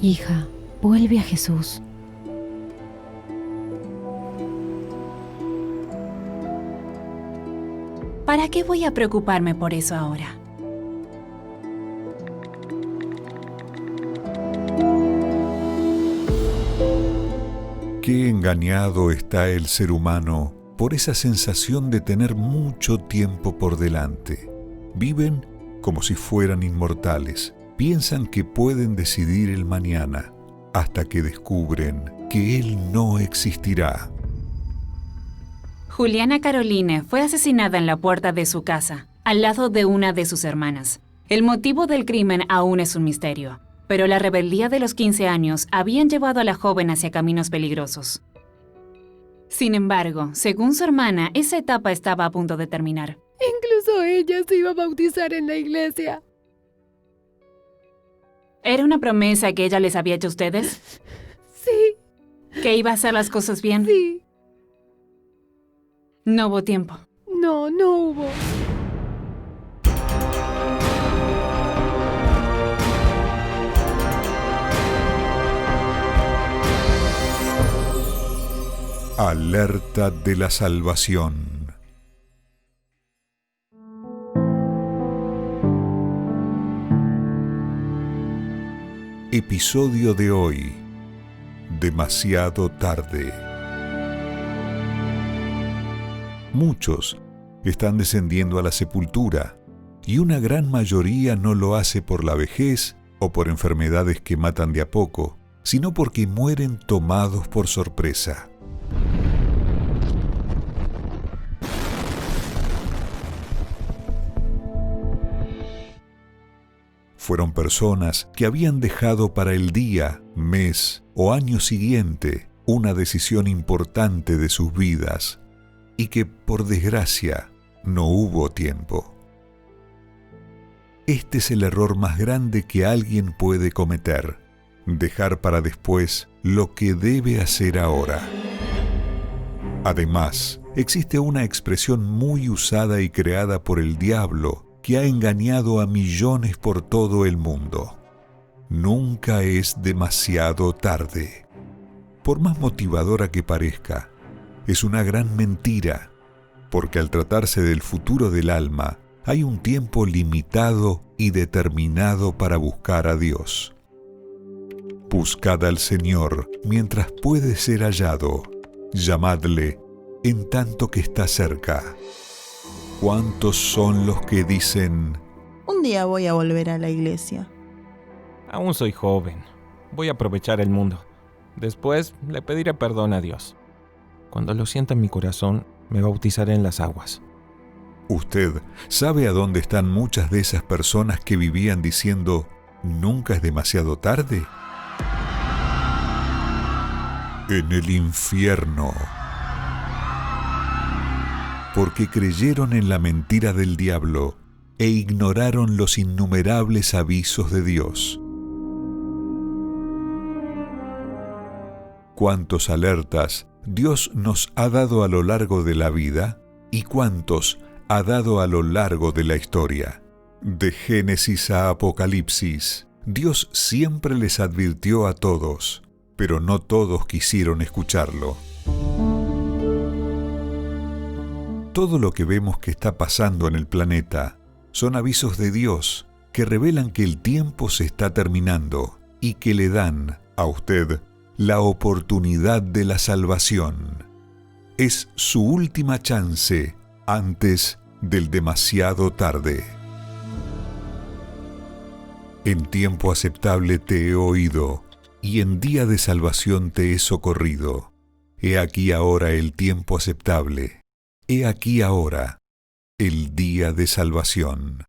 Hija, vuelve a Jesús. ¿Para qué voy a preocuparme por eso ahora? Qué engañado está el ser humano por esa sensación de tener mucho tiempo por delante. Viven como si fueran inmortales. Piensan que pueden decidir el mañana hasta que descubren que él no existirá. Juliana Caroline fue asesinada en la puerta de su casa, al lado de una de sus hermanas. El motivo del crimen aún es un misterio, pero la rebeldía de los 15 años habían llevado a la joven hacia caminos peligrosos. Sin embargo, según su hermana, esa etapa estaba a punto de terminar. Incluso ella se iba a bautizar en la iglesia. ¿Era una promesa que ella les había hecho a ustedes? Sí. ¿Que iba a hacer las cosas bien? Sí. No hubo tiempo. No hubo. Alerta de la salvación. Episodio de hoy. Demasiado tarde. Muchos están descendiendo a la sepultura y una gran mayoría no lo hace por la vejez o por enfermedades que matan de a poco, sino porque mueren tomados por sorpresa. Fueron personas que habían dejado para el día, mes o año siguiente una decisión importante de sus vidas y que, por desgracia, no hubo tiempo. Este es el error más grande que alguien puede cometer: dejar para después lo que debe hacer ahora. Además, existe una expresión muy usada y creada por el diablo que ha engañado a millones por todo el mundo. Nunca es demasiado tarde. Por más motivadora que parezca, es una gran mentira, porque al tratarse del futuro del alma, hay un tiempo limitado y determinado para buscar a Dios. Buscad al Señor mientras puede ser hallado. Llamadle en tanto que está cerca. ¿Cuántos son los que dicen: un día voy a volver a la iglesia? Aún soy joven. Voy a aprovechar el mundo. Después le pediré perdón a Dios. Cuando lo sienta en mi corazón, me bautizaré en las aguas. ¿Usted sabe a dónde están muchas de esas personas que vivían diciendo «nunca es demasiado tarde»? En el infierno. Porque creyeron en la mentira del diablo e ignoraron los innumerables avisos de Dios. ¿Cuántos alertas Dios nos ha dado a lo largo de la vida y cuántos ha dado a lo largo de la historia? De Génesis a Apocalipsis, Dios siempre les advirtió a todos, pero no todos quisieron escucharlo. Todo lo que vemos que está pasando en el planeta son avisos de Dios que revelan que el tiempo se está terminando y que le dan a usted la oportunidad de la salvación. Es su última chance antes del demasiado tarde. En tiempo aceptable te he oído, y en día de salvación te he socorrido. He aquí ahora el tiempo aceptable. He aquí ahora el día de salvación.